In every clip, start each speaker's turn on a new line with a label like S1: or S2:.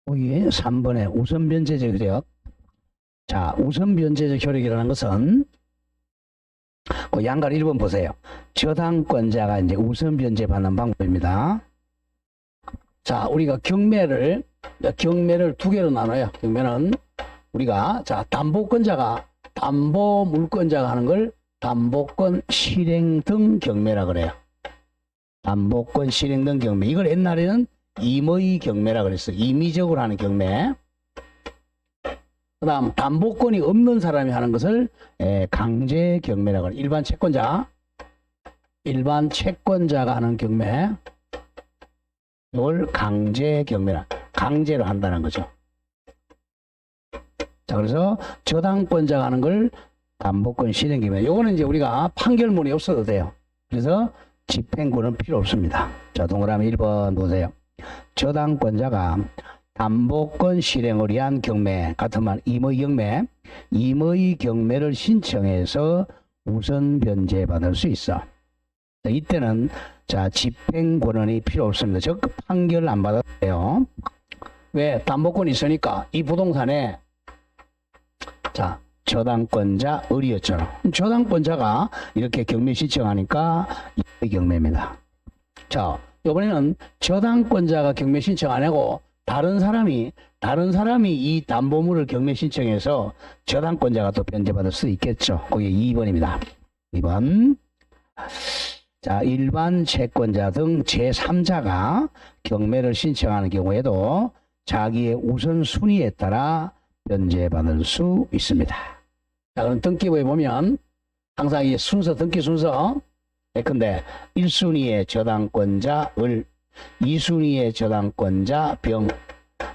S1: 여기 3번에 우선변제적 효력. 자, 우선변제적 효력이라는 것은 그 양갈 1번 보세요. 저당권자가 이제 우선변제 받는 방법입니다. 자, 우리가 경매를 두 개로 나눠요. 경매는 우리가 담보권자가 담보 물권자가 하는 걸 담보권 실행 등 경매라 그래요. 담보권 실행 등 경매. 이걸 옛날에는 임의 경매라 그랬어요. 임의적으로 하는 경매. 그 다음 담보권이 없는 사람이 하는 것을 강제 경매라고 해요. 일반 채권자가 하는 경매, 이걸 강제 경매라, 강제로 한다는 거죠. 자, 그래서 저당권자가 하는 걸 담보권 실행 경매. 요거는 이제 우리가 판결문이 없어도 돼요. 그래서 집행권은 필요 없습니다. 자, 동그라미 1번 보세요. 저당권자가 담보권 실행을 위한 경매, 같은 말 임의 경매를 신청해서 우선 변제받을 수 있어. 자, 이때는 집행권한이 필요 없습니다. 즉 판결을 안 받아도 돼요. 왜? 담보권이 있으니까 이 부동산에 저당권자 을이었잖아. 저당권자가 이렇게 경매 신청하니까 임의 경매입니다. 자, 이번에는 저당권자가 경매 신청 안 하고 다른 사람이 이 담보물을 경매 신청해서 저당권자가 또 변제받을 수 있겠죠. 그게 2번입니다. 2번. 자, 일반 채권자 등 제3자가 경매를 신청하는 경우에도 자기의 우선순위에 따라 변제받을 수 있습니다. 자, 그럼 등기부에 보면 항상 이 등기 순서 근데 1순위의 저당권자 을, 2순위의 저당권자 병,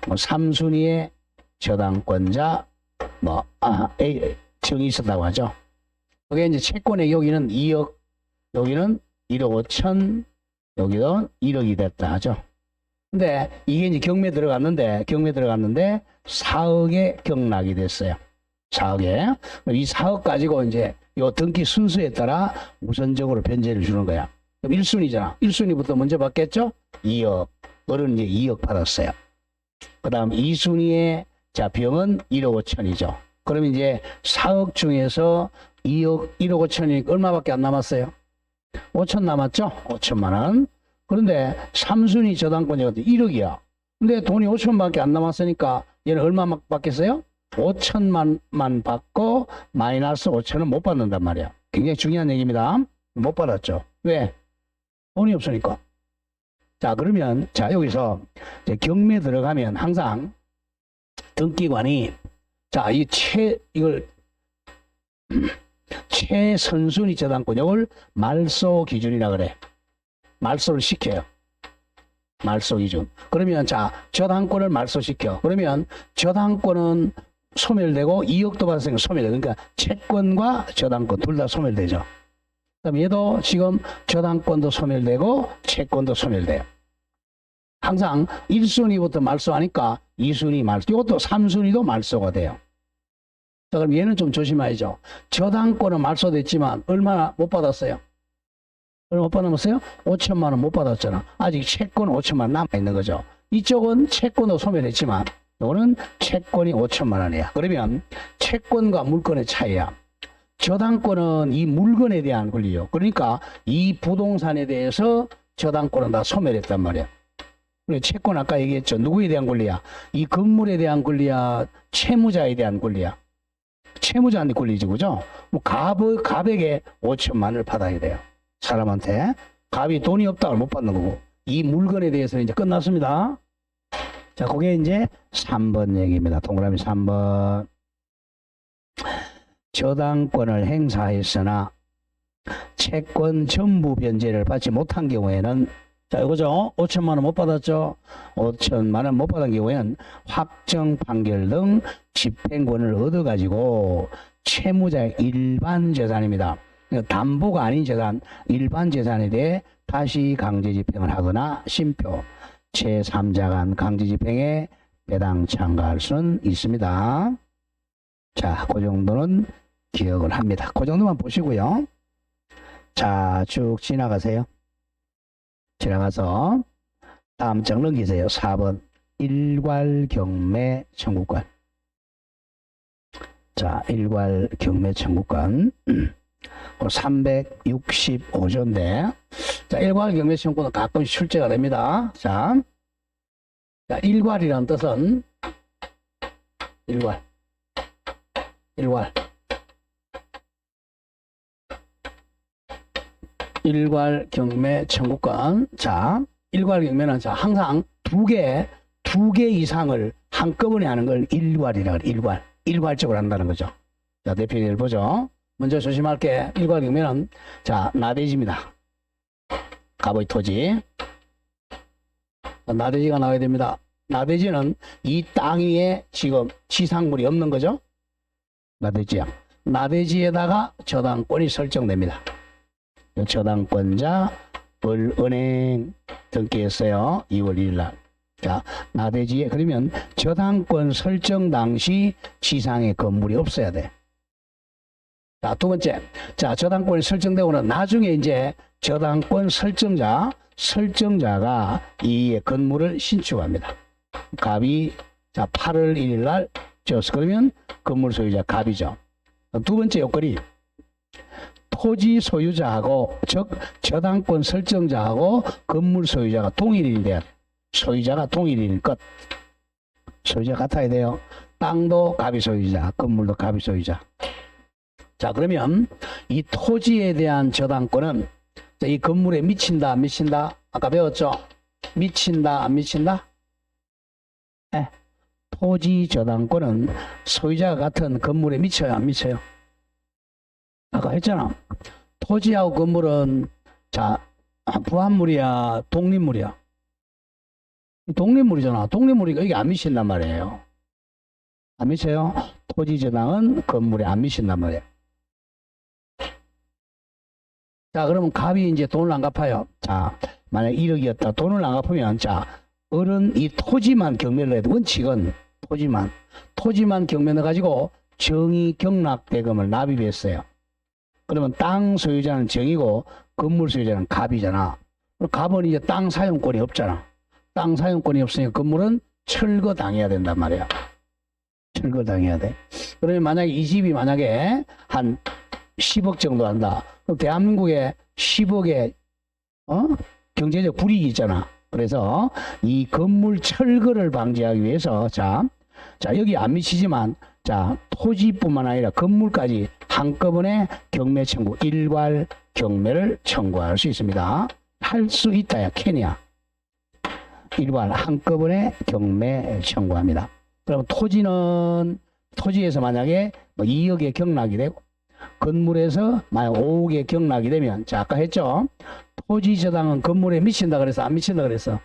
S1: 3순위의 저당권자 A 정이 있었다고 하죠. 그게 이제 채권의 여기는 2억, 여기는 1억 5천, 여기도 1억이 됐다 하죠. 근데 이게 이제 경매 들어갔는데 4억에 경락이 됐어요. 4억에. 이 4억 가지고 이제 요 등기 순서에 따라 우선적으로 변제를 주는 거야. 그럼 1순위잖아. 1순위부터 먼저 받겠죠? 2억. 어른 이제 2억 받았어요. 그 다음 2순위의 병은 1억 5천이죠. 그럼 이제 4억 중에서 1억 5천이니까 얼마밖에 안 남았어요? 5천 남았죠? 5천만 원. 그런데 3순위 저당권자가 1억이야. 근데 돈이 5천밖에 안 남았으니까 얘는 얼마 받겠어요? 5천만만 받고 마이너스 5천은 못 받는단 말이야. 굉장히 중요한 얘기입니다. 못 받았죠. 왜? 돈이 없으니까. 자, 그러면 여기서 이제 경매 들어가면 항상 등기관이 이걸 최선순위 저당권, 이걸 말소 기준이라 그래. 말소를 시켜요. 말소 기준. 그러면 저당권을 말소시켜. 그러면 저당권은 소멸되고 2억도 받았으니까 소멸돼. 그러니까 채권과 저당권 둘 다 소멸되죠. 그다음 얘도 지금 저당권도 소멸되고 채권도 소멸돼요. 항상 1순위부터 말소하니까 2순위 말소, 이것도 3순위도 말소가 돼요. 자, 그럼 얘는 좀 조심해야죠. 저당권은 말소됐지만 얼마나 못 받았어요? 얼마 못 받았어요? 5천만 원 못 받았잖아. 아직 채권 5천만 원 남아있는 거죠. 이쪽은 채권도 소멸했지만 이거는 채권이 5천만 원이야. 그러면 채권과 물건의 차이야. 저당권은 이 물건에 대한 권리요. 그러니까 이 부동산에 대해서 저당권은 다 소멸했단 말이야. 그리고 채권 아까 얘기했죠. 누구에 대한 권리야? 이 건물에 대한 권리야? 채무자에 대한 권리야? 채무자한테 권리지, 그죠? 갑에게 5천만 원을 받아야 돼요. 사람한테. 갑이 돈이 없다고 못 받는 거고. 이 물건에 대해서는 이제 끝났습니다. 자, 그게 이제 3번 얘기입니다. 동그라미 3번. 저당권을 행사했으나 채권 전부 변제를 받지 못한 경우에는 이거죠. 5천만 원 못 받았죠. 5천만 원 못 받은 경우에는 확정 판결 등 집행권을 얻어가지고 채무자의 일반 재산입니다. 담보가 아닌 재산, 일반 재산에 대해 다시 강제 집행을 하거나 심표, 제3자 간 강제 집행에 배당 참가할 수는 있습니다. 자, 그 정도는 기억을 합니다. 그 정도만 보시고요. 자, 쭉 지나가세요. 지나가서 다음 장 넘기세요. 4번. 일괄 경매 청구권. 자, 일괄 경매 청구권. 365조인데, 자, 일괄 경매 청구권은 가끔씩 출제가 됩니다. 자, 일괄이라는 뜻은, 일괄 경매 청구권. 자, 일괄 경매는 자, 항상 두 개 이상을 한꺼번에 하는 걸 일괄이라고 그래. 일괄적으로 한다는 거죠. 자, 대표 예를 보죠. 먼저 조심할 게 일괄 경매는 자, 나대지입니다. 갑의 토지. 나대지가 나와야 됩니다. 나대지는 이 땅 위에 지금 지상물이 없는 거죠. 나대지야. 나대지에다가 저당권이 설정됩니다. 저당권자 을은행 등기했어요. 2월 1일 날. 자, 나대지에 그러면 저당권 설정 당시 지상에 건물이 없어야 돼. 자, 두 번째. 자, 저당권이 설정되고는 나중에 이제 저당권 설정자가 이 건물을 신축합니다. 갑이 자, 8월 1일 날 지었어. 그러면 건물 소유자 갑이죠. 두 번째 요건이 토지 소유자하고 즉 저당권 설정자하고 건물 소유자가 동일인이 돼야 돼. 소유자가 동일인 것. 소유자 같아야 돼요. 땅도 갑이 소유자, 건물도 갑이 소유자. 자, 그러면 이 토지에 대한 저당권은 이 건물에 미친다 안 미친다? 아까 배웠죠? 미친다 안 미친다? 네. 토지 저당권은 소유자가 같은 건물에 미쳐요 안 미쳐요? 아까 했잖아. 토지하고 건물은 자, 부합물이야 독립물이야? 독립물이잖아. 독립물이니까 이게 안 미친단 말이에요. 안 미쳐요? 토지 저당은 건물에 안 미친단 말이에요. 자, 그러면 갑이 이제 돈을 안 갚아요. 자, 만약 1억이었다. 돈을 안 갚으면 자, 을은 이 토지만 경매를 해도 원칙은 토지만 경매를 가지고 정의 경락대금을 납입했어요. 그러면 땅 소유자는 정이고 건물 소유자는 갑이잖아. 갑은 이제 땅 사용권이 없잖아. 땅 사용권이 없으니까 건물은 철거당해야 된단 말이야. 철거당해야 돼. 그러면 만약에 이 집이 만약에 한 10억 정도 한다. 그럼 대한민국에 10억의 경제적 불이익이 있잖아. 그래서 이 건물 철거를 방지하기 위해서 자 여기 안 미치지만 자, 토지뿐만 아니라 건물까지 한꺼번에 경매 청구, 일괄 경매를 청구할 수 있습니다. 할 수 있다야, 캔이야. 일괄 한꺼번에 경매 청구합니다. 그럼 토지에서 만약에 뭐 2억의 경락이 되고 건물에서 만약 5억의 경락이 되면 자, 아까 했죠? 토지 저당은 건물에 미친다 그래서 안 미친다 그랬어?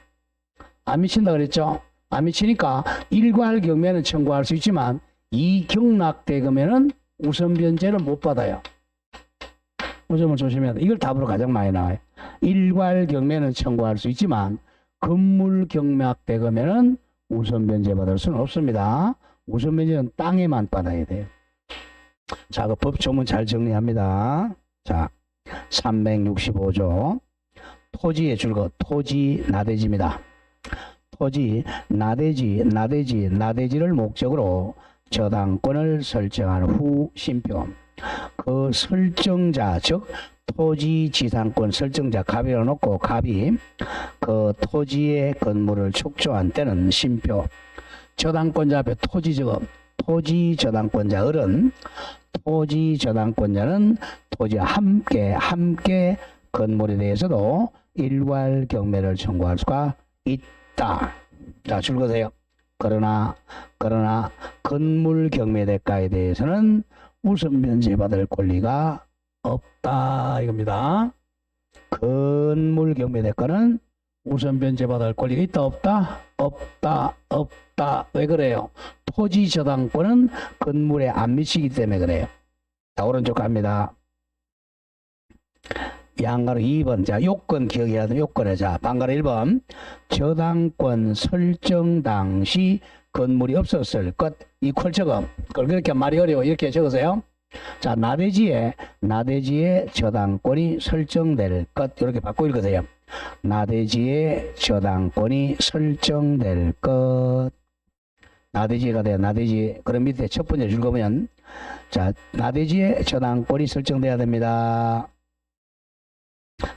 S1: 안 미친다 그랬죠? 안 미치니까 일괄 경매는 청구할 수 있지만 이 경락대금에는 우선변제를 못 받아요. 그 점을 조심해야 돼. 이걸 답으로 가장 많이 나와요. 일괄 경매는 청구할 수 있지만 건물 경락대금에는 우선변제 받을 수는 없습니다. 우선변제는 땅에만 받아야 돼요. 자, 그 법 조문 잘 정리합니다. 자, 365조 토지의 줄거 토지 나대지입니다. 토지 나대지를 목적으로 저당권을 설정한 후 심표 그 설정자 즉 토지 지상권 설정자 갑이라고 놓고 갑이 그 토지의 건물을 축조한 때는 심표 저당권자 앞에 토지 저당권자 을은 토지 저당권자는 토지와 함께 건물에 대해서도 일괄 경매를 청구할 수가 있다. 자, 줄거세요. 그러나 건물 경매 대가에 대해서는 우선 변제받을 권리가 없다 이겁니다. 건물 경매 대가는 우선 변제받을 권리가 있다 없다? 없다. 왜 그래요? 토지 저당권은 건물에 안 미치기 때문에 그래요. 자, 오른쪽 갑니다. 양가로 2번. 자, 요건 기억해야 돼. 요건에 자, 방가로 1번. 저당권 설정 당시 건물이 없었을 것. 이 콜적음. 그걸 그렇게 말이 어려워. 이렇게 적으세요. 자, 나대지에 저당권이 설정될 것. 이렇게 바꿔 읽으세요. 나대지의 저당권이 설정될 것. 나대지가 돼요. 나대지. 그럼 밑에 첫 번째 줄 거면, 자, 나대지의 저당권이 설정돼야 됩니다.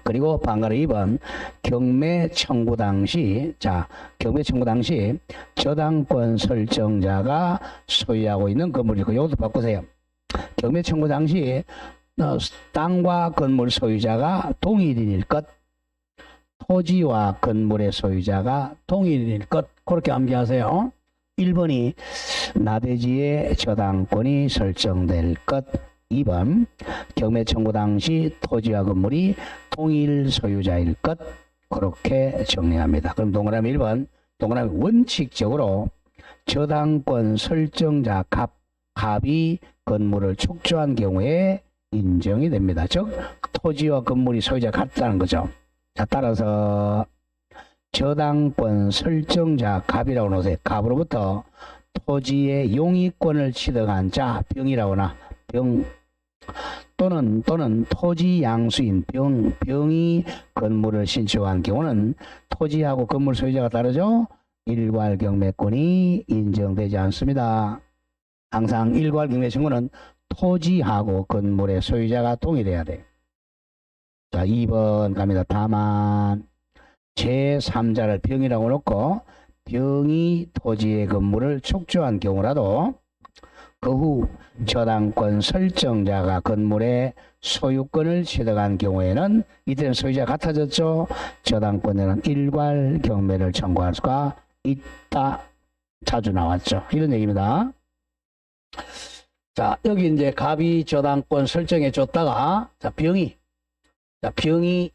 S1: 그리고 방가로 2번, 경매 청구 당시, 자, 경매 청구 당시 저당권 설정자가 소유하고 있는 건물이고, 이것도 바꾸세요. 경매 청구 당시 땅과 건물 소유자가 동일인일 것, 토지와 건물의 소유자가 동일인일 것, 그렇게 암기하세요. 1번이 나대지의 저당권이 설정될 것, 2번 경매 청구 당시 토지와 건물이 동일 소유자일 것, 그렇게 정리합니다. 그럼 동그라미 1번, 동그라미 원칙적으로 저당권 설정자 갑이 건물을 축조한 경우에 인정이 됩니다. 즉 토지와 건물이 소유자가 같다는 거죠. 자, 따라서 저당권 설정자 갑이라고 놓으세요. 갑으로부터 토지의 용의권을 취득한 자, 병이라거나 병 또는 토지 양수인 병이 건물을 신축한 경우는 토지하고 건물 소유자가 다르죠. 일괄 경매권이 인정되지 않습니다. 항상 일괄 경매 청구는 토지하고 건물의 소유자가 동일해야 돼요. 자, 2번 갑니다. 다만 제3자를 병이라고 놓고 병이 토지의 건물을 축조한 경우라도 그 후 저당권 설정자가 건물의 소유권을 취득한 경우에는 이때는 소유자가 같아졌죠. 저당권에는 일괄 경매를 청구할 수가 있다. 자주 나왔죠. 이런 얘기입니다. 자, 여기 이제 갑이 저당권 설정해 줬다가, 자, 병이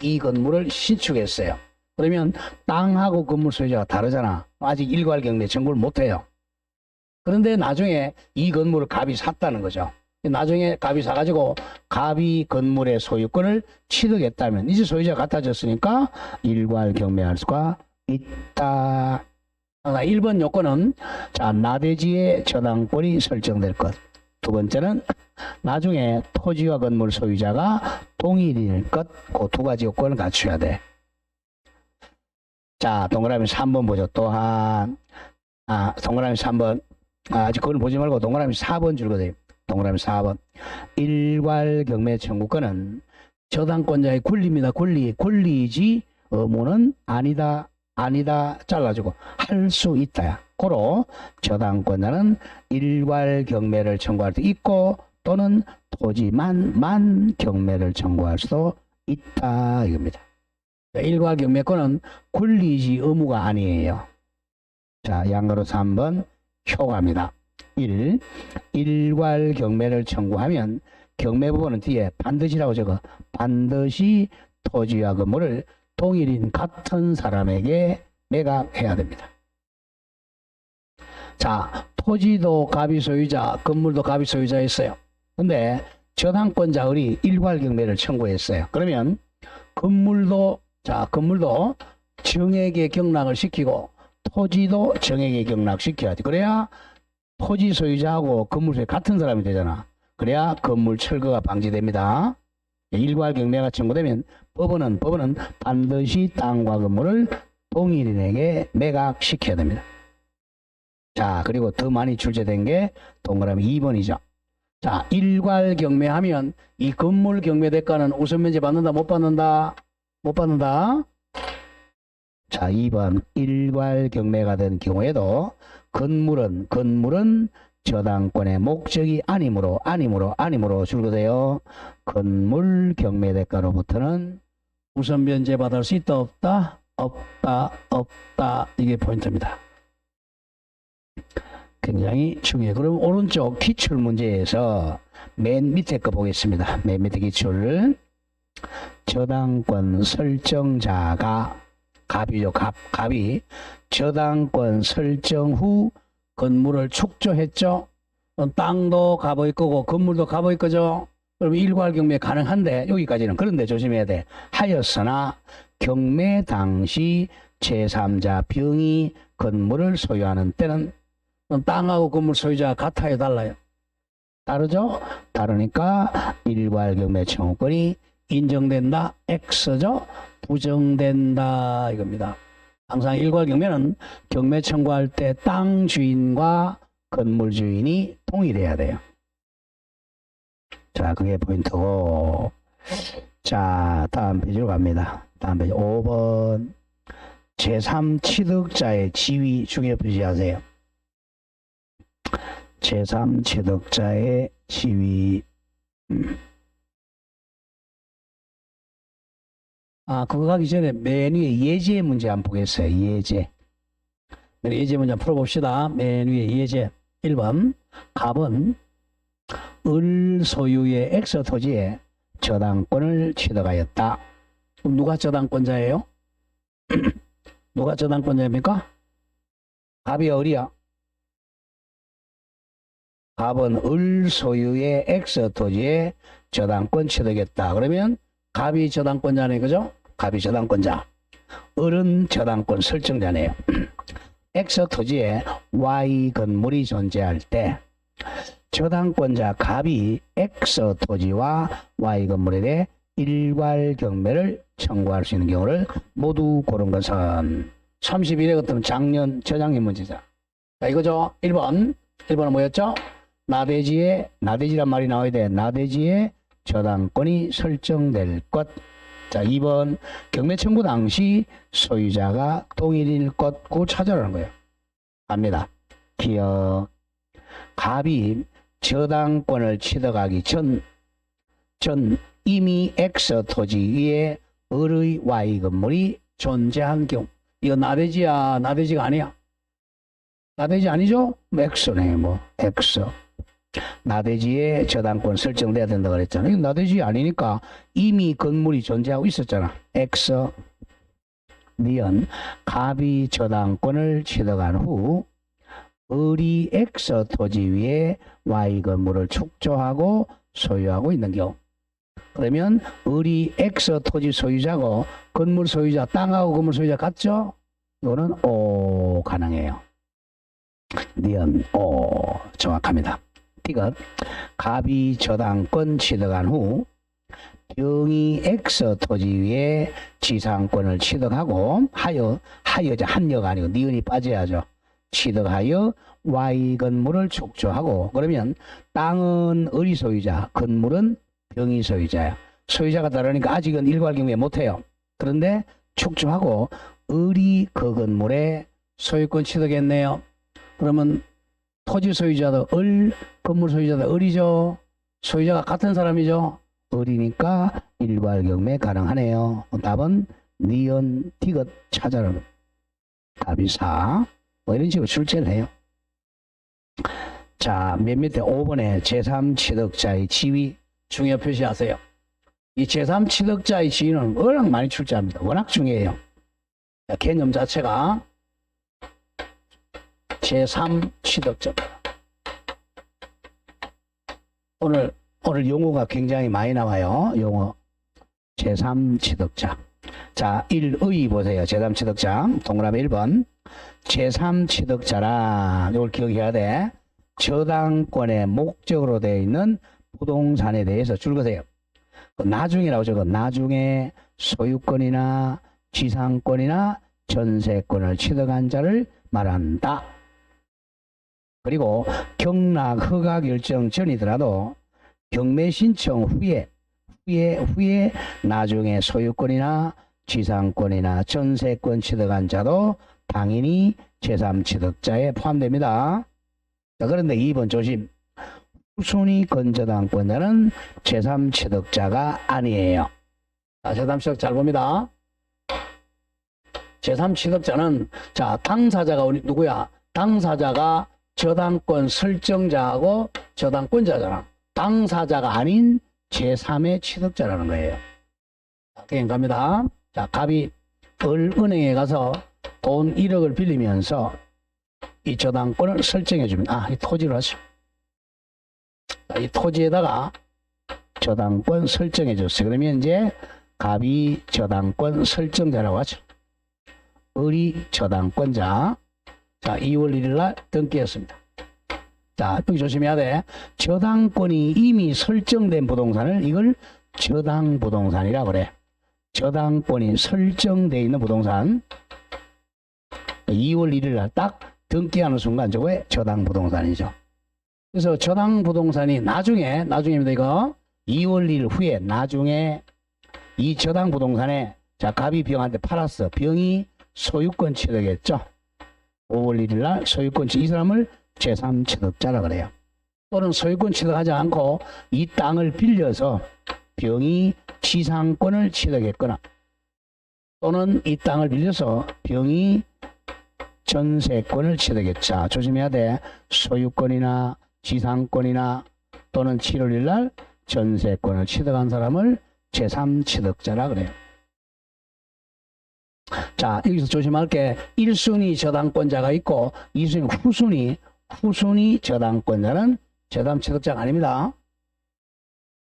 S1: 이 건물을 신축했어요. 그러면 땅하고 건물 소유자가 다르잖아. 아직 일괄 경매 청구를 못해요. 그런데 나중에 이 건물을 갑이 샀다는 거죠. 나중에 갑이 사가지고 갑이 건물의 소유권을 취득했다면 이제 소유자가 같아졌으니까 일괄 경매할 수가 있다. 1번 요건은, 자, 나대지의 저당권이 설정될 것. 두 번째는 나중에 토지와 건물 소유자가 동일일 것. 그 두 가지 요건을 갖춰야 돼. 자, 동그라미 3번 보죠. 또한 동그라미 3번, 아직 그걸 보지 말고 동그라미 4번 줄거든요. 동그라미 4번. 일괄 경매 청구권은 저당권자의 권리입니다. 권리이지 의무는 아니다 잘라주고 할 수 있다야. 고로 저당권자는 일괄 경매를 청구할 수 있고 또는 토지만 경매를 청구할 수도 있다 이겁니다. 일괄 경매권은 권리이지 의무가 아니에요. 자, 양가로 3번 효과입니다. 1. 일괄 경매를 청구하면 경매 부분은 뒤에 반드시라고 적어. 반드시 토지와 건물을 동일인 같은 사람에게 매각해야 됩니다. 자, 토지도 갑이 소유자, 건물도 갑이 소유자였어요. 근데 저당권자들이 일괄 경매를 청구했어요. 그러면 건물도 정액의 경락을 시키고 토지도 정액의 경락시켜야 돼. 그래야 토지 소유자하고 건물 소유자 같은 사람이 되잖아. 그래야 건물 철거가 방지됩니다. 일괄 경매가 청구되면 법원은 반드시 땅과 건물을 동일인에게 매각시켜야 됩니다. 자, 그리고 더 많이 출제된 게 동그라미 2번이죠. 자, 일괄 경매하면 이 건물 경매 대가는 우선 면제 받는다, 못 받는다? 못 받는다. 자, 2번 일괄 경매가 된 경우에도 건물은 저당권의 목적이 아니므로 줄거돼요. 건물 경매 대가로부터는 우선 면제 받을 수 있다 없다 이게 포인트입니다. 굉장히 중요해요. 그럼 오른쪽 기출 문제에서 맨 밑에 거 보겠습니다. 맨 밑에 기출. 저당권 설정자가 갑이죠. 갑이 저당권 설정 후 건물을 축조했죠. 땅도 갑의 거고 건물도 갑의 거죠. 그럼 일괄 경매 가능한데 여기까지는. 그런데 조심해야 돼. 하였으나 경매 당시 제3자 병이 건물을 소유하는 때는 땅하고 건물 소유자가 같아요, 달라요? 다르죠? 다르니까 일괄 경매 청구권이 인정된다. X죠. 부정된다. 이겁니다. 항상 일괄 경매는 경매 청구할 때 땅 주인과 건물 주인이 동일해야 돼요. 자, 그게 포인트고. 자, 다음 페이지로 갑니다. 다음 페이지 5번. 제3취득자의 지위 중요 표시하세요. 제3취득자의 지위. 그거 가기 전에 맨 위에 예제 문제 한번 보겠어요. 예제. 예제 문제 한번 풀어봅시다. 맨 위에 예제. 1번. 갑은 을 소유의 X 토지에 저당권을 취득하였다. 그럼 누가 저당권자예요? 누가 저당권자입니까? 갑이 을이야. 갑은 을 소유의 X 토지에 저당권 취득했다. 그러면 갑이 저당권자네, 그죠? 갑이 저당권자. 을은 저당권 설정자네요. X 토지에 Y 건물이 존재할 때 저당권자 갑이 X 토지와 Y 건물에 대해 일괄 경매를 청구할 수 있는 경우를 모두 고른 것은 31회 같은 작년 저작년 문제자. 자, 이거죠. 1번. 1번은 뭐였죠? 나대지란 말이 나와야 돼. 나대지에 저당권이 설정될 것. 자, 2번. 경매 청구 당시 소유자가 동일일 것. 그거 찾아라는 거예요. 갑니다. 기억. 갑이 저당권을 취득하기 전 이미 X 토지 위에 을의 Y 건물이 존재한 경우. 이거 나대지야, 나대지가 아니야. 나대지 아니죠? X네, X. 나대지에 저당권 설정돼야 된다 그랬잖아. 이거 나대지 아니니까 이미 건물이 존재하고 있었잖아. X. 니은 갑이 저당권을 취득한 후 을이 X 토지 위에 Y 건물을 축조하고 소유하고 있는 경우. 그러면 을이 X 토지 소유자고 건물 소유자, 땅하고 건물 소유자 같죠? 이거는 O 가능해요. 니은 O 정확합니다. 티귿 갑이 저당권 취득한 후 병이 X 토지 위에 지상권을 취득하고 한여가 아니고 니은이 빠져야죠. 취득하여 Y 건물을 축조하고. 그러면 땅은 을이 소유자, 건물은 병이 소유자야. 소유자가 다르니까 아직은 일괄 경매 못해요. 그런데 축조하고 을이 그 건물에 소유권 취득했네요. 그러면 토지 소유자도 건물 소유자도 을이죠. 소유자가 같은 사람이죠. 을이니까 일괄 경매 가능하네요. 답은 니은 티귿 찾아라. 답이 4. 이런 식으로 출제를 해요. 자, 맨 밑에 5번에 제3취득자의 지위 중요 표시하세요. 이 제3취득자의 지위는 워낙 많이 출제합니다. 워낙 중요해요. 자, 개념 자체가 제3취득자. 오늘 용어가 굉장히 많이 나와요. 용어. 제3취득자. 자, 1의 보세요. 제3취득자. 동그라미 1번. 제3취득자란 이걸 기억해야 돼. 저당권의 목적으로 되어 있는 부동산에 대해서 줄거세요. 나중에라고 적어. 나중에 소유권이나 지상권이나 전세권을 취득한 자를 말한다. 그리고 경락 허가 결정 전이더라도 경매 신청 후에 나중에 소유권이나 지상권이나 전세권 취득한 자도 당연히 제3취득자에 포함됩니다. 자, 그런데 2번 조심. 후순위 건저당권자는 제3취득자가 아니에요. 자, 제3취득 잘 봅니다. 제3취득자는 자, 당사자가 누구야? 당사자가 저당권 설정자하고 저당권자잖아. 당사자가 아닌 제3의 취득자라는 거예요. 그냥 갑니다. 자, 갑이 을은행에 가서 돈 1억을 빌리면서 이 저당권을 설정해 줍니다. 이 토지로 하죠. 자, 이 토지에다가 저당권 설정해 줬어요. 그러면 이제 갑이 저당권 설정자라고 하죠. 을이 저당권자. 자, 2월 1일 날 등기했습니다. 자, 여기 조심해야 돼. 저당권이 이미 설정된 부동산을 이걸 저당 부동산이라고 그래. 저당권이 설정되어 있는 부동산. 2월 1일 날 딱 등기하는 순간 저거에 저당 부동산이죠. 그래서 저당 부동산이 나중에입니다. 이거 2월 1일 후에 나중에 이 저당 부동산에 자 갑이 병한테 팔았어. 병이 소유권 취득했죠. 5월 1일 날 소유권 취득, 이 사람을 제3취득자라 그래요. 또는 소유권 취득하지 않고 이 땅을 빌려서 병이 지상권을 취득했거나 또는 이 땅을 빌려서 병이 전세권을 취득했자. 조심해야 돼. 소유권이나 지상권이나 또는 7월 1일 날 전세권을 취득한 사람을 제3취득자라 그래요. 자, 여기서 조심할 게 1순위 저당권자가 있고 2순위 후순위 저당권자는 제3취득자가 아닙니다.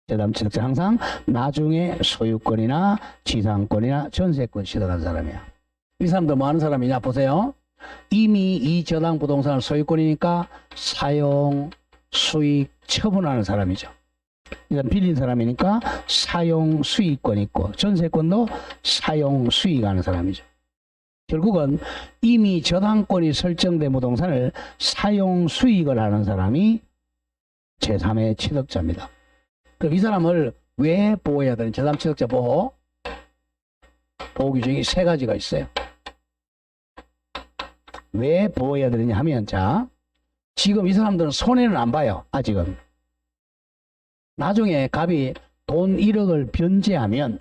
S1: 제3취득자 항상 나중에 소유권이나 지상권이나 전세권 취득한 사람이야. 이 사람도 뭐 하는 사람이냐 보세요. 이미 이 저당 부동산을 소유권이니까 사용, 수익, 처분하는 사람이죠. 이건 빌린 사람이니까 사용, 수익권 있고 전세권도 사용, 수익하는 사람이죠. 결국은 이미 저당권이 설정된 부동산을 사용, 수익을 하는 사람이 제3의 취득자입니다. 그럼 이 사람을 왜 보호해야 되는 제3취득자 보호? 보호 규정이 3가지가 있어요. 왜 보호해야 되느냐 하면 자 지금 이 사람들은 손해는 안 봐요. 아직은. 나중에 갑이 돈 1억을 변제하면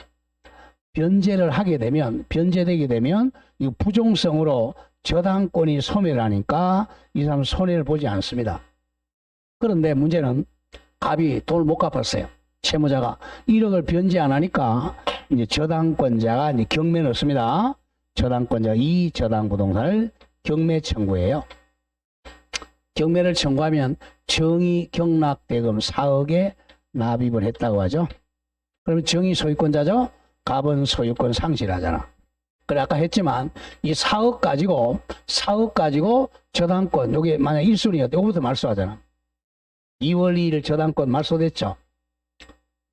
S1: 변제되게 되면 이 부종성으로 저당권이 소멸하니까 이 사람은 손해를 보지 않습니다. 그런데 문제는 갑이 돈을 못 갚았어요. 채무자가 1억을 변제 안 하니까 이제 저당권자가 이제 경매 넣습니다. 저당권자가 이 저당 부동산을 경매 청구해요. 경매를 청구하면 정의 경락대금 4억에 납입을 했다고 하죠. 그러면 정의 소유권자죠. 갑은 소유권 상실하잖아. 그래 아까 했지만 이 4억 가지고 저당권 요게 만약 1순위였다. 요거부터 말소하잖아. 2월 2일 저당권 말소됐죠.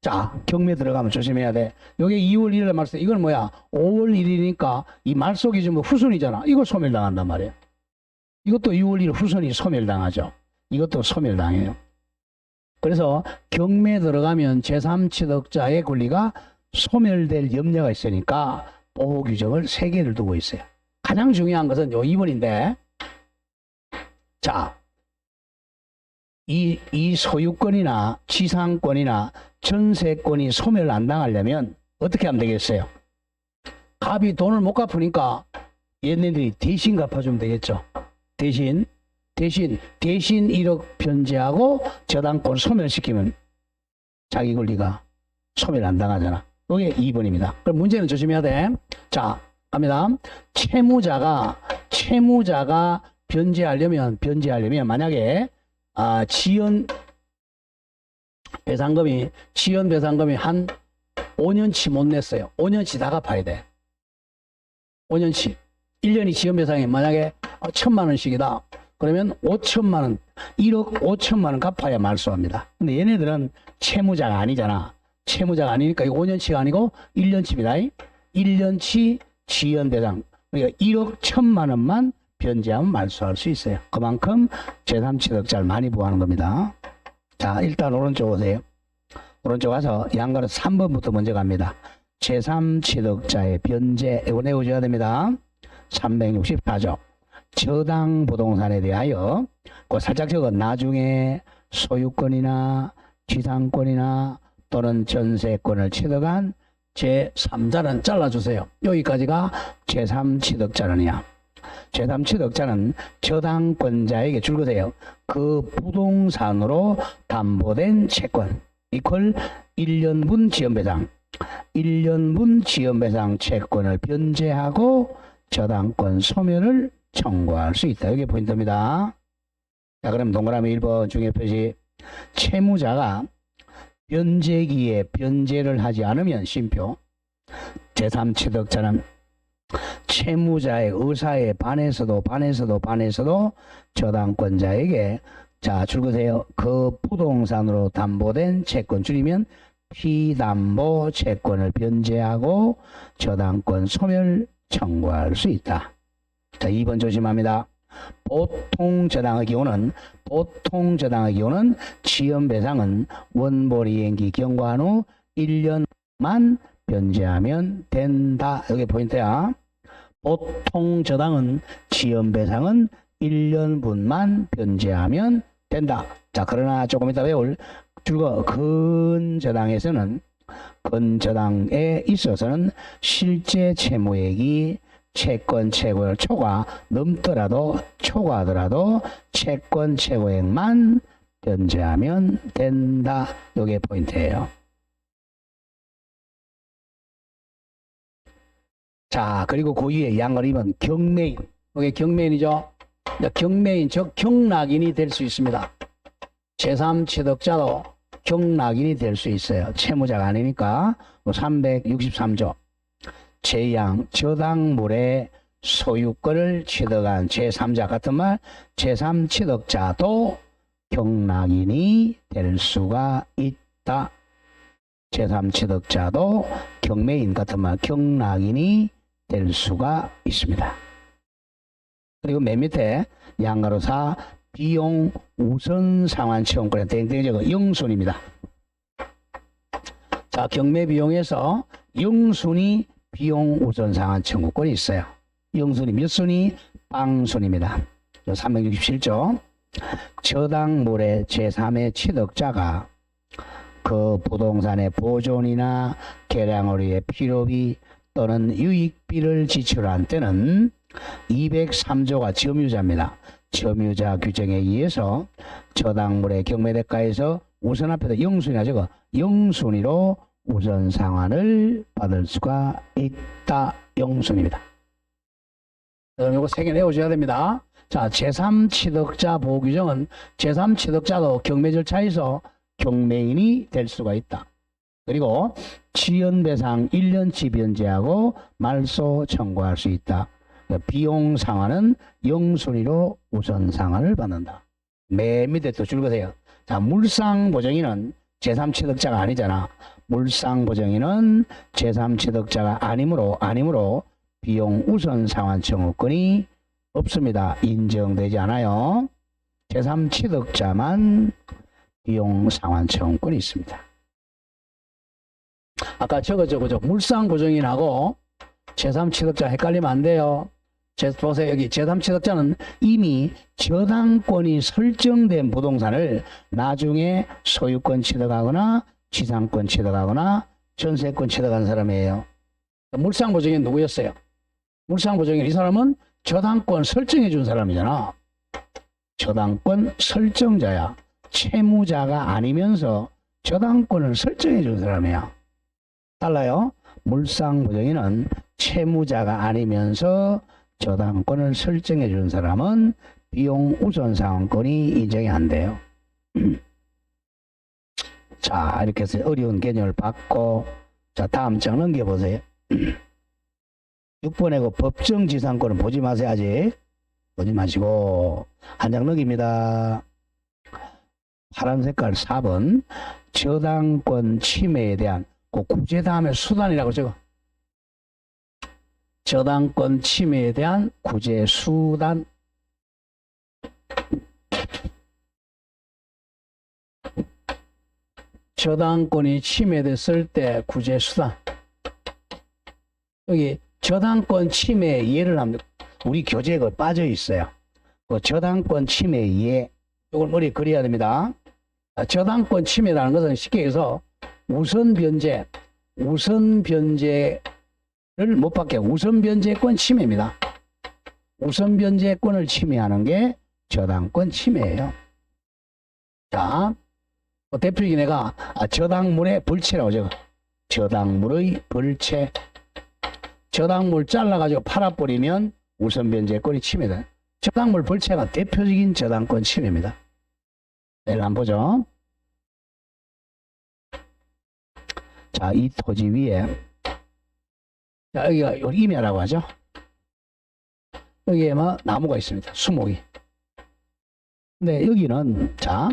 S1: 자 경매 들어가면 조심해야 돼. 요게 2월 1일 말소. 이건 뭐야 5월 1일이니까 이 말소 기준 후순위잖아. 이거 소멸당한단 말이에요. 이것도 2월 1일 후순위 소멸당하죠. 이것도 소멸당해요. 그래서 경매 들어가면 제3취득자의 권리가 소멸될 염려가 있으니까 보호 규정을 3개를 두고 있어요. 가장 중요한 것은 요 2번인데 자, 이 소유권이나 지상권이나 전세권이 소멸 안 당하려면 어떻게 하면 되겠어요? 갑이 돈을 못 갚으니까 얘네들이 대신 갚아주면 되겠죠. 대신 1억 변제하고 저당권 소멸시키면 자기 권리가 소멸 안 당하잖아. 이게 2번입니다. 그럼 문제는 조심해야 돼. 자, 갑니다. 채무자가 변제하려면 만약에 지연 배상금이 한 5년치 못 냈어요. 5년치 다 갚아야 돼. 5년치. 1년이 지연 배상이 만약에 1,000만 원씩이다. 그러면 5천만 원, 1억 5천만 원 갚아야 말소합니다. 근데 얘네들은 채무자가 아니잖아. 채무자가 아니니까 이거 5년치가 아니고 1년치입니다. 1년치 지연 배상. 그러니까 1억 1,000만 원만 변제하면 말소할 수 있어요. 그만큼 제3취득자를 많이 보호하는 겁니다. 자, 일단 오른쪽 오세요. 오른쪽 가서 양가로 3번부터 먼저 갑니다. 제3취득자의 변제, 이거 내어줘야 됩니다. 364조. 저당 부동산에 대하여 그 살짝 적어 나중에 소유권이나 지상권이나 또는 전세권을 취득한 제3자는 잘라주세요. 여기까지가 제3취득자는이야. 제3취득자는 저당권자에게 줄 것이에요. 그 부동산으로 담보된 채권 이퀄 1년분 지연배상 1년분 지연배상 채권을 변제하고 저당권 소멸을 청구할 수 있다. 이게 포인트입니다. 자, 그럼 동그라미 1번 중요 표시. 채무자가 변제기에 변제를 하지 않으면 쉼표. 제3취득자는 채무자의 의사에 반해서도 저당권자에게 자, 줄 것이에요. 그 부동산으로 담보된 채권 줄이면 피담보 채권을 변제하고 저당권 소멸 청구할 수 있다. 자, 2번 조심합니다. 보통 저당의 경우는 지연배상은 원본이행기 경과한 후 1년만 변제하면 된다. 여기 포인트야. 보통 저당은 지연배상은 1년분만 변제하면 된다. 자, 그러나 조금 이따 배울 근저당에서는 근저당에 있어서는 실제 채무액이 채권 최고액 초과하더라도 채권 최고액만 변제하면 된다. 이게 포인트예요. 자, 그리고 그 위에 양을 입은 경매인. 이게 경매인이죠. 경매인 즉 경락인이 될 수 있습니다. 제3취득자도 경락인이 될 수 있어요. 채무자가 아니니까. 363조 제양 저당물의 소유권을 취득한 제3자 같은 말 제3취득자도 경락인이 될 수가 있다. 제3취득자도 경매인 같은 말 경락인이 될 수가 있습니다. 그리고 맨 밑에 양가로 4 비용 우선 상환 채권권에 땡땡이 영순입니다. 자, 경매 비용에서 영순위 비용 우선 상환 청구권이 있어요. 영순위 몇 순위? 빵순입니다. 367조 저당물의 제3의 취득자가 그 부동산의 보존이나 개량의료의 필요비 또는 유익비를 지출한 때는 203조가 점유자입니다. 점유자 규정에 의해서 저당물의 경매대가에서 우선 앞에다 영순위가 적어 영순위로 우선 상환을 받을 수가 있다. 영순입니다. 이거 3개 외우셔야 됩니다. 자, 제3취득자 보호규정은 제3취득자도 경매 절차에서 경매인이 될 수가 있다. 그리고 지연배상 1년치 변제하고 말소 청구할 수 있다. 비용 상환은 영순위로 우선 상환을 받는다. 맨 밑에 또 줄거세요. 자, 물상보증인은 제3취득자가 아니잖아. 물상보증인은 제3취득자가 아니므로 비용 우선 상환 청구권이 없습니다. 인정되지 않아요. 제3취득자만 비용 상환 청구권이 있습니다. 아까 저거죠. 물상보증인하고 제3취득자 헷갈리면 안 돼요. 보세요. 여기 제3취득자는 이미 저당권이 설정된 부동산을 나중에 소유권 취득하거나 지상권 취득하거나 전세권 취득한 사람이에요. 물상보증인 누구였어요? 물상보증인 이 사람은 저당권 설정해 준 사람이잖아. 저당권 설정자야. 채무자가 아니면서 저당권을 설정해 준 사람이야. 달라요. 물상보증인은 채무자가 아니면서 저당권을 설정해 준 사람은 비용 우선 상환권이 인정이 안 돼요. 자, 이렇게 해서 어려운 개념을 받고, 자, 다음 장 넘겨보세요. 6번에 그 법정지상권은 보지 마세요. 아직 보지 마시고 한 장 넘깁니다. 파란 색깔 4번 저당권 침해에 대한 그 구제 다음에 수단이라고 적어. 저당권 침해에 대한 구제 수단. 저당권이 침해됐을 때 구제 수단. 여기 저당권 침해 예를 하면 우리 교재에 빠져 있어요. 그 저당권 침해 예. 이걸 머리에 그려야 됩니다. 저당권 침해라는 것은 쉽게 해서 우선 변제를 못 받게 우선 변제권 침해입니다. 우선 변제권을 침해하는 게 저당권 침해예요. 자, 대표적인 애가 저당물의 벌채라고 적어. 저당물의 벌채. 저당물 잘라가지고 팔아버리면 우선 변제권이 침해다. 저당물 벌채가 대표적인 저당권 침해입니다. 내일 한번 보죠. 자, 이 토지 위에 자, 여기가 임야라고 하죠. 여기에 뭐 나무가 있습니다. 수목이. 근데 여기는 자,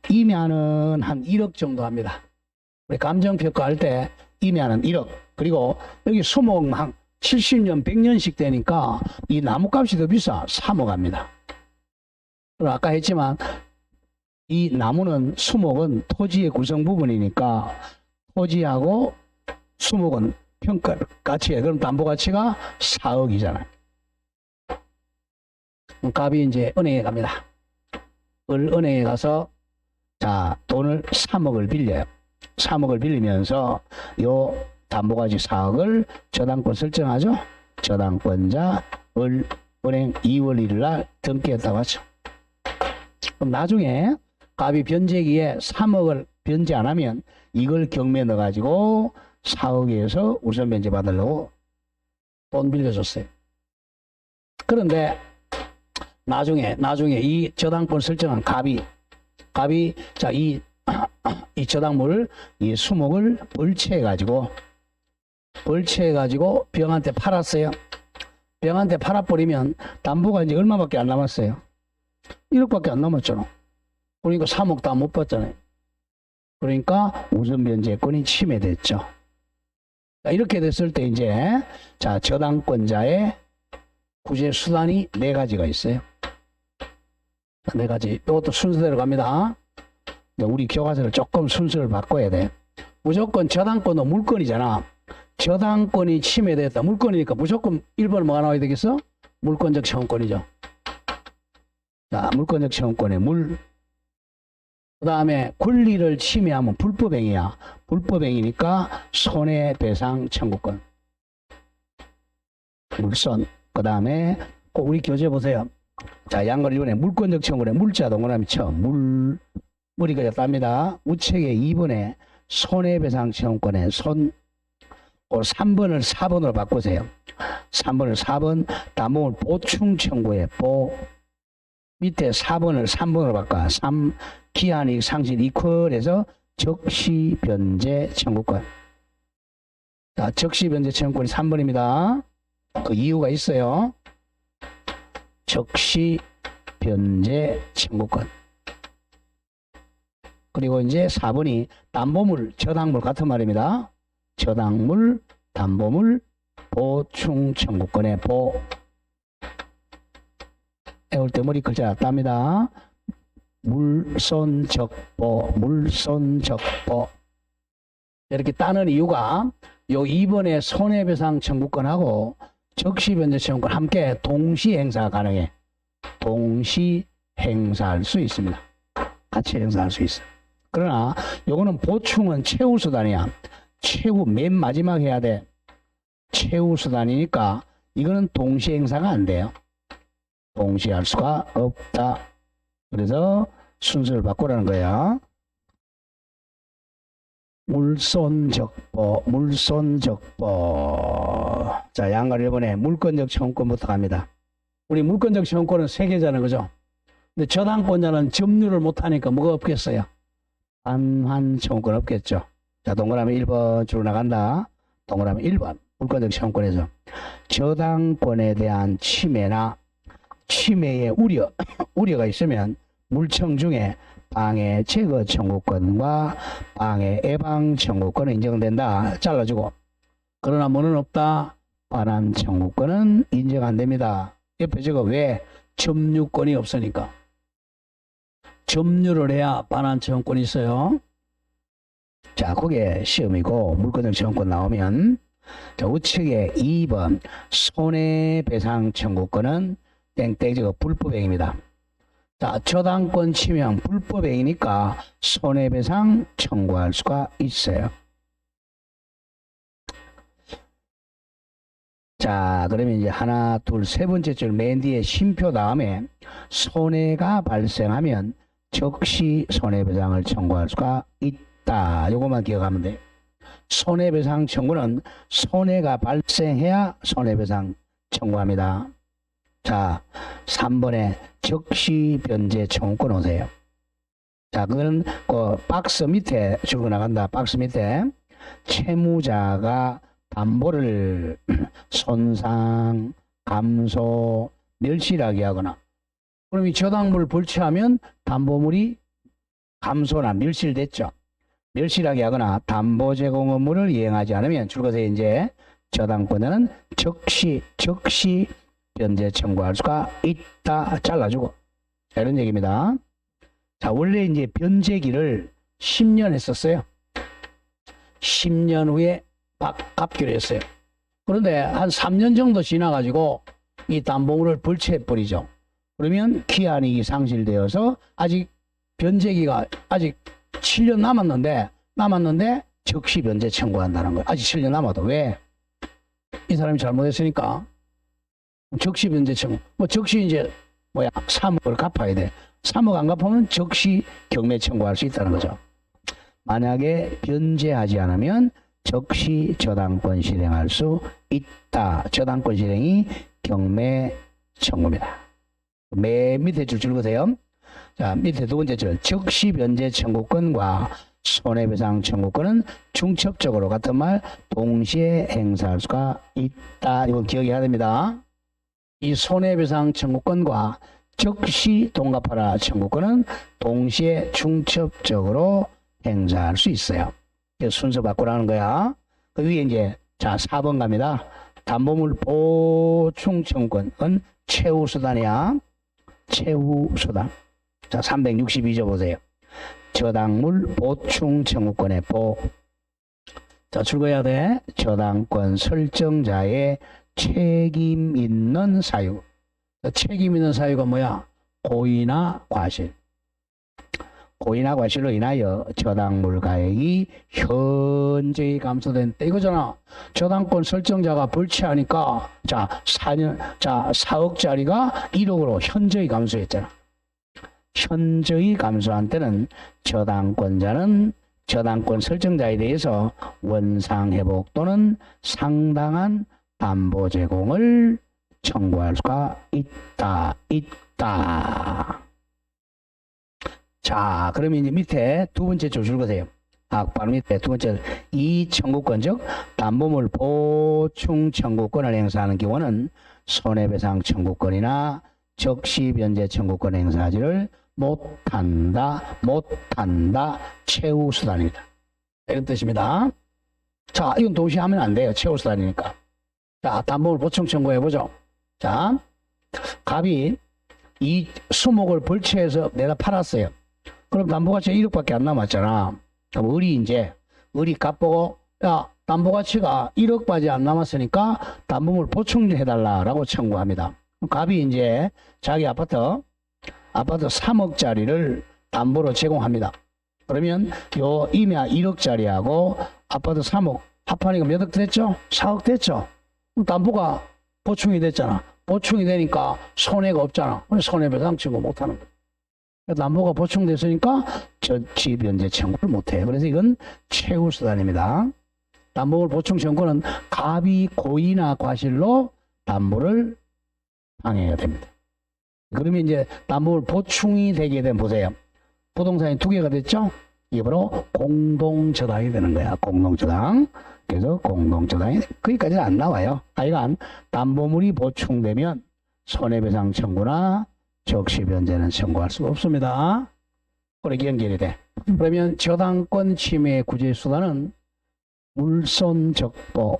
S1: 임야는 한 1억 정도 합니다. 우리 감정평가할 때 임야는 1억, 그리고 여기 수목 한 70년, 100년씩 되니까 이 나무값이 더 비싸. 3억 합니다. 그리고 아까 했지만 이 나무는 수목은 토지의 구성 부분이니까 토지하고 수목은 평가 가치에, 그럼 담보 가치가 4억이잖아요. 값이 이제 은행에 갑니다. 은행에 가서 자 돈을 3억을 빌려요. 3억을 빌리면서 요 담보가치 4억을 저당권 설정하죠. 저당권자 은행 2월 1일 날 등기했다고 하죠. 그럼 나중에 값이 변제기에 3억을 변제 안 하면 이걸 경매에 넣어가지고 4억에서 우선 변제 받으려고 돈 빌려줬어요. 그런데 나중에 이 저당권 설정한 값이 자, 이 저당물, 이 수목을 벌채해가지고 병한테 팔았어요. 병한테 팔아버리면 담보가 이제 얼마밖에 안 남았어요. 1억밖에 안 남았잖아. 그러니까 3억 다 못 받잖아요. 그러니까 우선 변제권이 침해됐죠. 자, 이렇게 됐을 때 이제 자, 저당권자의 구제 수단이 4가지가 있어요. 4가지. 이것도 순서대로 갑니다. 우리 교과서를 조금 순서를 바꿔야 돼. 무조건 저당권도 물건이잖아. 저당권이 침해됐다. 물건이니까 무조건 1번은 뭐가 나와야 되겠어? 물권적 채권권이죠. 자, 물권적 채권권의 물. 그 다음에 권리를 침해하면 불법행위야. 불법행위니까 손해배상 청구권. 물손. 그 다음에 꼭 우리 교재 보세요. 자, 양걸 1번에 물권적 청구권의 물자 동그라미 쳐. 물이 그렸답니다. 우측에 2번에 손해배상 청구권의 손. 3번을 4번으로 바꾸세요. 3번을 4번 담보물 보충 청구의 보. 밑에 4번을 3번으로 바꿔. 3 기한이익 상실 이퀄에서 적시 변제 청구권. 자, 적시 변제 청구권이 3번입니다. 그 이유가 있어요. 적시 변제 청구권. 그리고 이제 4번이 담보물, 저당물 같은 말입니다. 저당물, 담보물, 보충 청구권의 보. 애울 때 머리 글자 땁니다. 물손적보, 물손적보. 이렇게 따는 이유가 요 2번의 손해배상 청구권하고 적시변제 청구권 함께 동시 행사가 가능해. 동시 행사할 수 있습니다. 같이 행사할 수 있어. 그러나 요거는 보충은 최후수단이야. 최후 맨 마지막 해야 돼. 최후수단이니까 이거는 동시 행사가 안 돼요. 동시에 할 수가 없다. 그래서 순서를 바꾸라는 거야. 물손적보, 물손적보. 자, 양갈 1번에 물권적 청구권부터 갑니다. 우리 물권적 청구권은 3개잖아요. 그죠? 근데 저당권자는 점유를 못하니까 뭐가 없겠어요? 반환 청구권 없겠죠. 자, 동그라미 1번 쭉 나간다. 동그라미 1번. 물권적 청구권에서 저당권에 대한 침해나 침해의 우려가 있으면 물청 중에 방해 제거 청구권과 방해 예방 청구권은 인정된다. 잘라주고. 그러나 뭐는 없다. 반환 청구권은 인정 안 됩니다. 옆에 저거 왜? 점유권이 없으니까. 점유를 해야 반환 청구권이 있어요. 자, 그게 시험이고 물권적 청구권 나오면 자, 우측에 2번 손해배상 청구권은 땡땡 저거 불법행위입니다. 자, 저당권 침해한 불법행위니까 손해배상 청구할 수가 있어요. 자, 그러면 이제 하나, 둘, 세 번째 줄 맨 뒤에 쉼표 다음에 손해가 발생하면 적시 손해배상을 청구할 수가 있다. 요것만 기억하면 돼요. 손해배상 청구는 손해가 발생해야 손해배상 청구합니다. 자, 3번에 적시 변제 청구권 오세요. 자, 그거는 그 박스 밑에 줄고 나간다. 박스 밑에 채무자가 담보를 손상, 감소, 멸실하게 하거나 그럼 이 저당물을 벌채하면 담보물이 감소나 멸실됐죠. 멸실하게 하거나 담보 제공 업무를 이행하지 않으면 줄것에 이제 저당권자는 즉시 변제 청구할 수가 있다. 잘라주고. 자, 이런 얘기입니다. 자, 원래 이제 변제기를 10년 했었어요. 10년 후에 갚기로 했어요. 그런데 한 3년 정도 지나가지고 이 담보물을 불체해버리죠. 그러면 기한이 상실되어서 아직 변제기가 아직 7년 남았는데 즉시 변제 청구한다는 거예요. 아직 7년 남아도. 왜? 이 사람이 잘못했으니까 즉시 변제 청구. 즉시 이제 3억을 갚아야 돼. 3억 안 갚으면 즉시 경매 청구할 수 있다는 거죠. 만약에 변제하지 않으면 즉시 저당권 실행할 수 있다. 저당권 실행이 경매 청구입니다. 맨 밑에 줄 읽으세요. 자, 밑에 두 번째 줄. 즉시 변제 청구권과 손해배상 청구권은 중첩적으로 같은 말 동시에 행사할 수가 있다. 이건 기억해야 됩니다. 이 손해배상 청구권과 즉시 동갑하라 청구권은 동시에 중첩적으로 행사할 수 있어요. 순서 바꾸라는 거야. 그 위에 이제 자 4번 갑니다. 담보물 보충 청구권은 최후수단이야. 최후수단. 자 362조 보세요. 저당물 보충 청구권의 보. 자 출거해야 돼. 저당권 설정자의 책임 있는 사유. 책임 있는 사유가 뭐야? 고의나 과실. 고의나 과실로 인하여 저당물 가액이 현저히 감소된다. 이거잖아. 저당권 설정자가 불체하니까 자 4억짜리가 1억으로 현저히 감소했잖아. 현저히 감소한 때는 저당권자는 저당권 설정자에 대해서 원상회복 또는 상당한 담보 제공을 청구할 수가 있다. 자, 그러면 이제 밑에 두 번째 줄 읽으세요. 바로 밑에 두 번째 이 청구권 즉 담보물 보충 청구권을 행사하는 경우는 손해배상 청구권이나 즉시 변제 청구권 행사하지를 못한다. 최후수단입니다. 이런 뜻입니다. 자, 이건 동시에 하면 안 돼요. 최후수단이니까. 자, 담보물 보충 청구해보죠. 자, 갑이 이 수목을 벌채해서 내가 팔았어요. 그럼 담보가치가 1억밖에 안 남았잖아. 그럼 을이 값보고 야 담보가치가 1억밖에 안 남았으니까 담보물 보충해달라라고 청구합니다. 갑이 이제 자기 아파트 3억짜리를 담보로 제공합니다. 그러면 요 임야 1억짜리하고 아파트 3억 합하니까 몇 억 됐죠? 4억 됐죠? 담보가 보충이 됐잖아. 보충이 되니까 손해가 없잖아. 손해배상 청구 못하는 거야. 담보가 보충됐으니까 즉시 변제 청구를 못해요. 그래서 이건 최후수단입니다. 담보물 보충 청구는 갑이 고의나 과실로 담보를 방해가 됩니다. 그러면 이제 담보물 보충이 되게 되면 보세요. 부동산이 두 개가 됐죠? 이게 바로 공동저당이 되는 거야. 공동저당. 그래서 공동저당이 거기까지는 안 나와요. 하여간 담보물이 보충되면 손해배상 청구나 즉시 변제는 청구할 수가 없습니다. 그렇게 연결이 돼. 그러면 저당권 침해 구제 수단은 물손적보,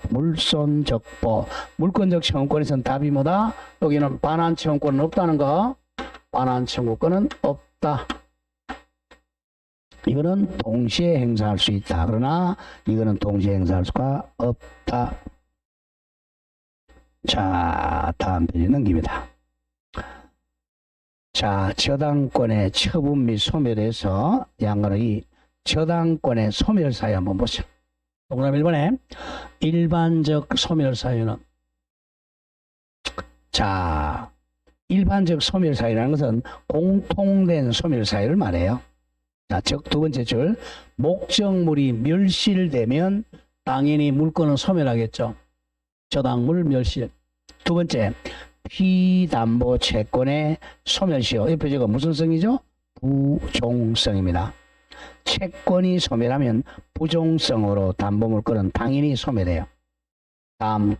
S1: 물권적 청구권에서는 답이 뭐다? 여기는 반환 청구권은 없다는 거. 반환 청구권은 없다. 이거는 동시에 행사할 수 있다. 그러나 이거는 동시에 행사할 수가 없다. 자, 다음 페이지 넘깁니다. 자, 저당권의 처분 및 소멸에서 양가는 이 저당권의 소멸 사유 한번 보죠. 동그라미 1번에 일반적 소멸 사유는 자, 일반적 소멸 사유라는 것은 공통된 소멸 사유를 말해요. 자, 즉 두 번째 줄 목적물이 멸실되면 당연히 물건은 소멸하겠죠. 저당물 멸실. 두 번째 피담보 채권의 소멸시효. 옆에 저거 무슨 성이죠? 부종성입니다. 채권이 소멸하면 부종성으로 담보물건은 당연히 소멸해요. 다음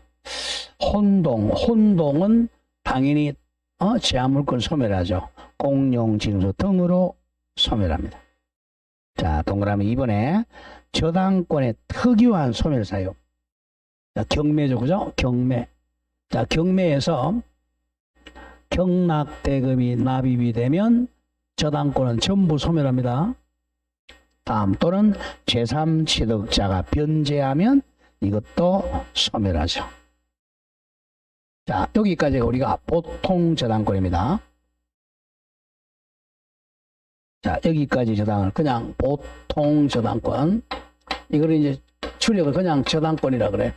S1: 혼동은 당연히 제한물건 소멸하죠. 공용징수 등으로 소멸합니다. 자, 동그라미 2번에 저당권의 특유한 소멸 사유. 자, 경매죠. 그죠? 경매. 자, 경매에서 경락대금이 납입이 되면 저당권은 전부 소멸합니다. 다음 또는 제3취득자가 변제하면 이것도 소멸하죠. 자, 여기까지가 우리가 보통 저당권입니다. 자, 여기까지 저당을 그냥 보통 저당권. 이걸 이제 출력을 그냥 저당권이라 그래.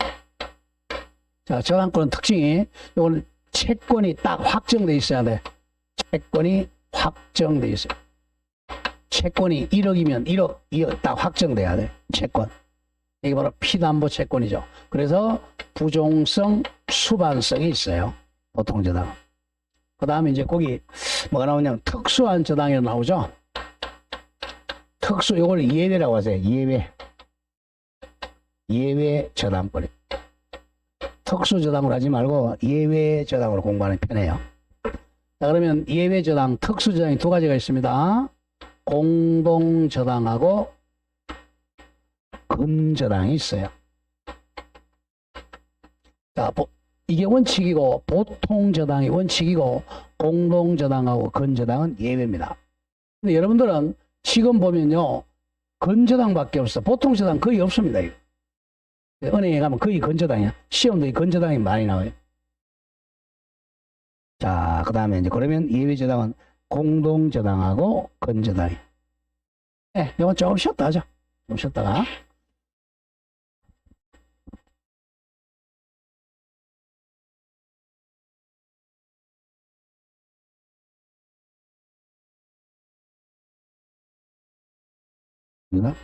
S1: 자, 저당권은 특징이 이거는 채권이 딱 확정돼 있어야 돼. 채권이 확정돼 있어요. 채권이 1억이면 1억, 2억 딱 확정돼야 돼. 채권. 이게 바로 피담보 채권이죠. 그래서 부종성, 수반성이 있어요. 보통 저당. 그 다음에 이제 거기 뭐가 나오냐면 특수한 저당이 나오죠. 특수, 이걸 예외라고 하세요. 예외. 예외 저당권. 특수 저당으로 하지 말고 예외 저당으로 공부하는 편이에요. 자, 그러면 예외 저당, 특수 저당이 두 가지가 있습니다. 공동 저당하고 근저당이 있어요. 자, 이게 원칙이고 보통 저당이 원칙이고 공동 저당하고 근저당은 예외입니다. 근데 여러분들은 지금 보면요, 근저당밖에 없어. 보통 저당 거의 없습니다. 이거. 은행에 가면 거의 근저당이야. 시험도 근저당이 많이 나와요. 자, 그 다음에 이제 그러면 예외 저당은 공동 저당하고 근저당이. 네, 이건 조금 쉬었다 하죠. 좀 쉬었다가. 이거